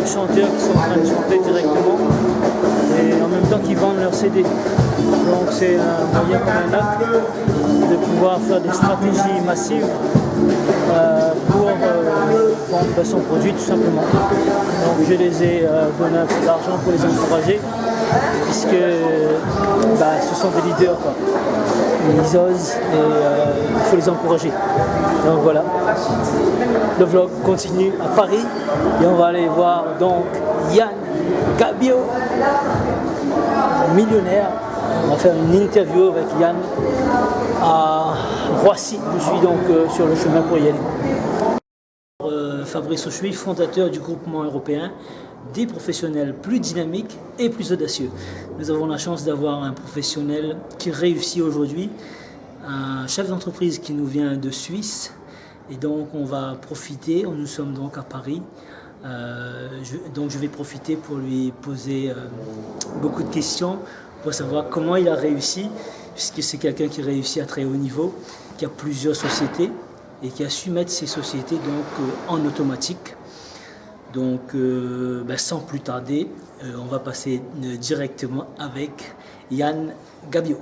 chanteurs qui sont en train de chanter directement et en même temps qu'ils vendent leurs CD. Donc c'est un moyen comme un autre de pouvoir faire des stratégies massives pour vendre son produit tout simplement. Donc je les ai donné un peu d'argent pour les encourager puisque ce sont des leaders quoi. Ils osent et il faut les encourager. Donc voilà, le vlog continue à Paris et on va aller voir donc Yann Gabio, millionnaire. On va faire une interview avec Yann à Roissy. Je suis donc sur le chemin pour y aller. Fabrice Auchuy, fondateur du groupement européen des professionnels plus dynamiques et plus audacieux. Nous avons la chance d'avoir un professionnel qui réussit aujourd'hui, un chef d'entreprise qui nous vient de Suisse, et donc on va profiter, nous sommes donc à Paris, donc je vais profiter pour lui poser beaucoup de questions pour savoir comment il a réussi, puisque c'est quelqu'un qui réussit à très haut niveau, qui a plusieurs sociétés et qui a su mettre ces sociétés donc en automatique. Donc sans plus tarder, on va passer directement avec Yann Gabio.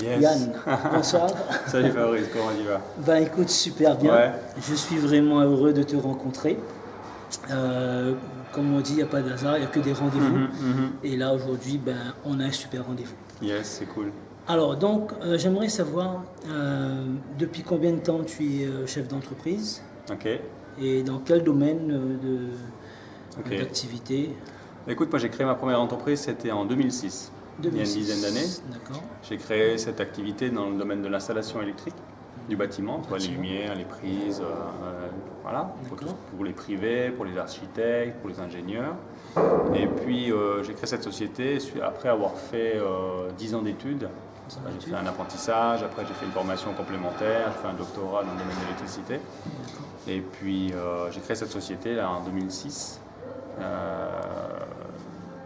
Yes. Yann, bonsoir. Salut Fabrice, comment tu vas? Écoute, super bien. Ouais. Je suis vraiment heureux de te rencontrer. Comme on dit, il n'y a pas de hasard, il n'y a que des rendez-vous. Et là aujourd'hui, on a un super rendez-vous. Yes, c'est cool. Alors donc, j'aimerais savoir depuis combien de temps tu es chef d'entreprise? Ok. Et dans quel domaine d'activité? Écoute, moi j'ai créé ma première entreprise, c'était en 2006. Il y a une dizaine d'années. D'accord. J'ai créé cette activité dans le domaine de l'installation électrique du bâtiment, les lumières, les prises, voilà, pour les privés, pour les architectes, pour les ingénieurs. Et puis j'ai créé cette société après avoir fait 10 ans d'études. J'ai fait un apprentissage, après j'ai fait une formation complémentaire, j'ai fait un doctorat dans le domaine de l'électricité. Et puis j'ai créé cette société là, en 2006.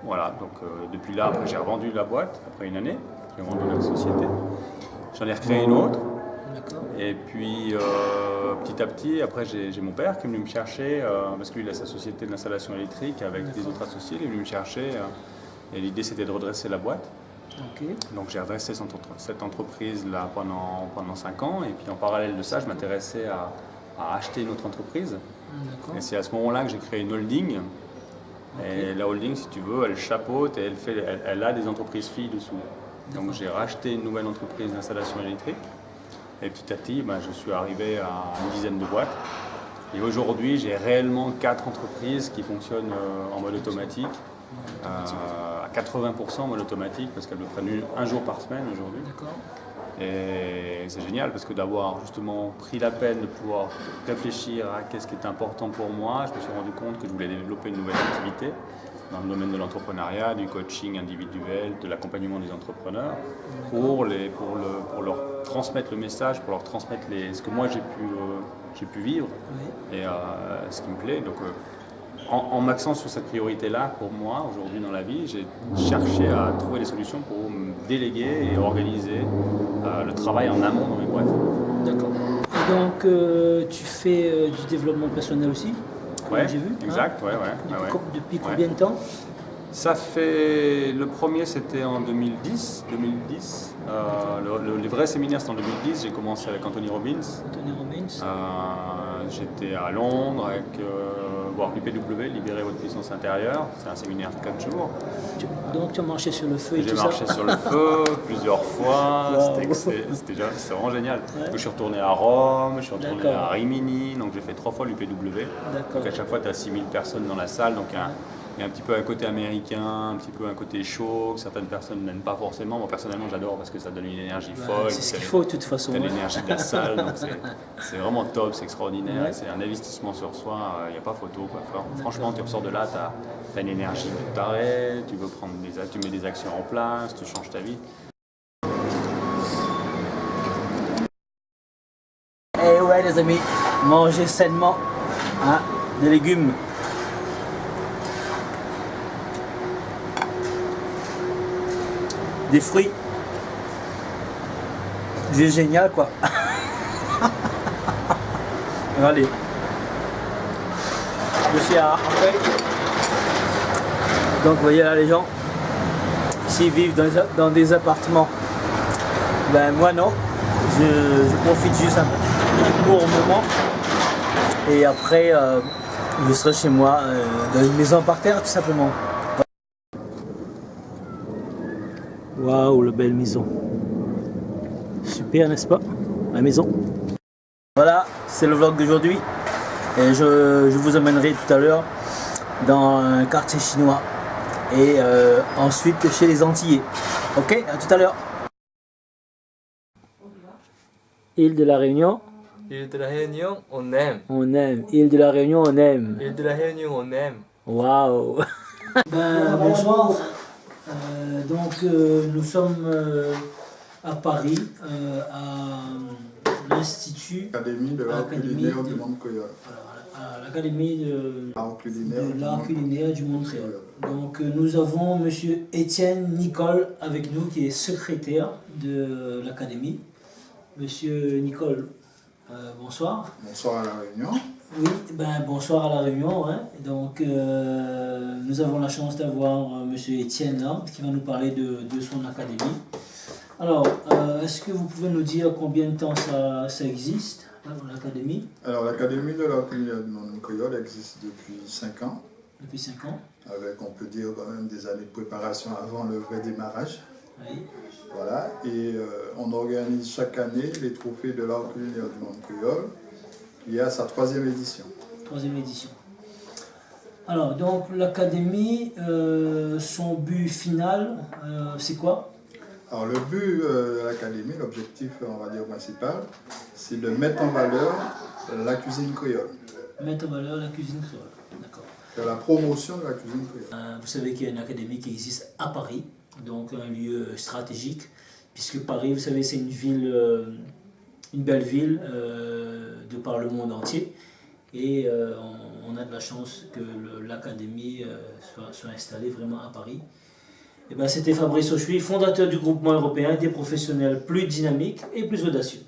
Voilà, donc depuis là, après j'ai revendu la boîte, après une année, j'ai vendu la société. J'en ai recréé une autre. Et puis petit à petit, après j'ai mon père qui est venu me chercher, parce qu'il a sa société de l'installation électrique avec des autres associés, il est venu me chercher. Et l'idée c'était de redresser la boîte. Donc j'ai redressé cette entreprise là pendant 5 ans. Et puis en parallèle de ça, je m'intéressais à acheter une autre entreprise. Et c'est à ce moment-là que j'ai créé une holding. Et la holding, si tu veux, elle chapeaute et elle a des entreprises filles dessous. Donc j'ai racheté une nouvelle entreprise d'installation électrique. Et petit à petit, je suis arrivé à une dizaine de boîtes. Et aujourd'hui, j'ai réellement 4 entreprises qui fonctionnent en mode automatique. À 80% en mode automatique, parce qu'elles me prennent un jour par semaine aujourd'hui. Et c'est génial parce que d'avoir justement pris la peine de pouvoir réfléchir à qu'est-ce qui est important pour moi, je me suis rendu compte que je voulais développer une nouvelle activité dans le domaine de l'entrepreneuriat, du coaching individuel, de l'accompagnement des entrepreneurs, pour leur transmettre le message, pour leur transmettre ce que moi j'ai pu vivre et ce qui me plaît. Donc, en m'axant sur cette priorité-là, pour moi, aujourd'hui dans la vie, j'ai cherché à trouver des solutions pour me déléguer et organiser le travail en amont dans mes boîtes. D'accord. Et donc, tu fais du développement personnel aussi? Ouais, j'ai vu. exact, ouais. Depuis combien de temps? Ça fait... Le premier, c'était en 2010. Les vrais séminaires, c'était en 2010. J'ai commencé avec Anthony Robbins. J'étais à Londres avec Work UPW, Libérer votre puissance intérieure. C'est un séminaire de 4 jours. Donc tu as marché sur le feu et tout ça? J'ai marché sur le feu plusieurs fois. C'était vraiment génial. Je suis retourné à Rome, je suis retourné à Rimini. Donc j'ai fait 3 fois l'UPW. Donc à chaque fois, tu as 6000 personnes dans la salle. Donc il y a un petit peu un côté américain, un petit peu un côté chaud, que certaines personnes n'aiment pas forcément. Moi personnellement j'adore parce que ça donne une énergie folle. C'est ce qu'il faut de toute façon. C'est l'énergie de la salle, donc c'est vraiment top, c'est extraordinaire. C'est un investissement sur soi, il n'y a pas photo. Franchement, tu ressors de là, tu as une énergie de taré, tu mets des actions en place, tu changes ta vie. Et ouais les amis, mangez sainement des légumes. Des fruits. C'est génial quoi. Regardez. Je suis à André. Donc vous voyez là les gens, s'ils vivent dans des appartements, ben moi non, je profite juste un court moment et après je serai chez moi dans une maison par terre tout simplement. Waouh, la belle maison. Super, n'est-ce pas? La maison. Voilà, c'est le vlog d'aujourd'hui et je vous emmènerai tout à l'heure dans un quartier chinois et ensuite chez les Antillais. Ok, à tout à l'heure. Île de la Réunion. Île de la Réunion, on aime. On aime. Île de la Réunion, on aime. Île de la Réunion, on aime. Waouh. Bonsoir. Nous sommes à Paris, à l'Institut. Académie de l'art culinaire du monde créole. À l'Académie de l'art culinaire culinaire du monde créole. Donc nous avons monsieur Étienne Nicole avec nous qui est secrétaire de l'Académie. Monsieur Nicole, bonsoir. Bonsoir à la Réunion. Oui, bonsoir à la Réunion. Hein. Donc nous avons la chance d'avoir monsieur Étienne là qui va nous parler de son académie. Alors, est-ce que vous pouvez nous dire combien de temps ça existe, l'académie? Alors, l'Académie de l'art culinaire du monde créole existe depuis 5 ans. Depuis 5 ans. Avec, on peut dire, quand même des années de préparation avant le vrai démarrage. Oui. Voilà, et on organise chaque année les trophées de l'art culinaire du monde créole, qui est à sa 3e édition. 3e édition. Alors, donc, l'académie, son but final, c'est quoi? Alors le but de l'académie, l'objectif on va dire principal, c'est de mettre en valeur la cuisine créole. Mettre en valeur la cuisine créole, d'accord. Faire la promotion de la cuisine créole. Vous savez qu'il y a une académie qui existe à Paris, donc un lieu stratégique, puisque Paris, vous savez, c'est une ville, une belle ville de par le monde entier. Et on a de la chance que l'académie soit installée vraiment à Paris. C'était Fabrice Auchuy, fondateur du groupement européen des professionnels plus dynamiques et plus audacieux.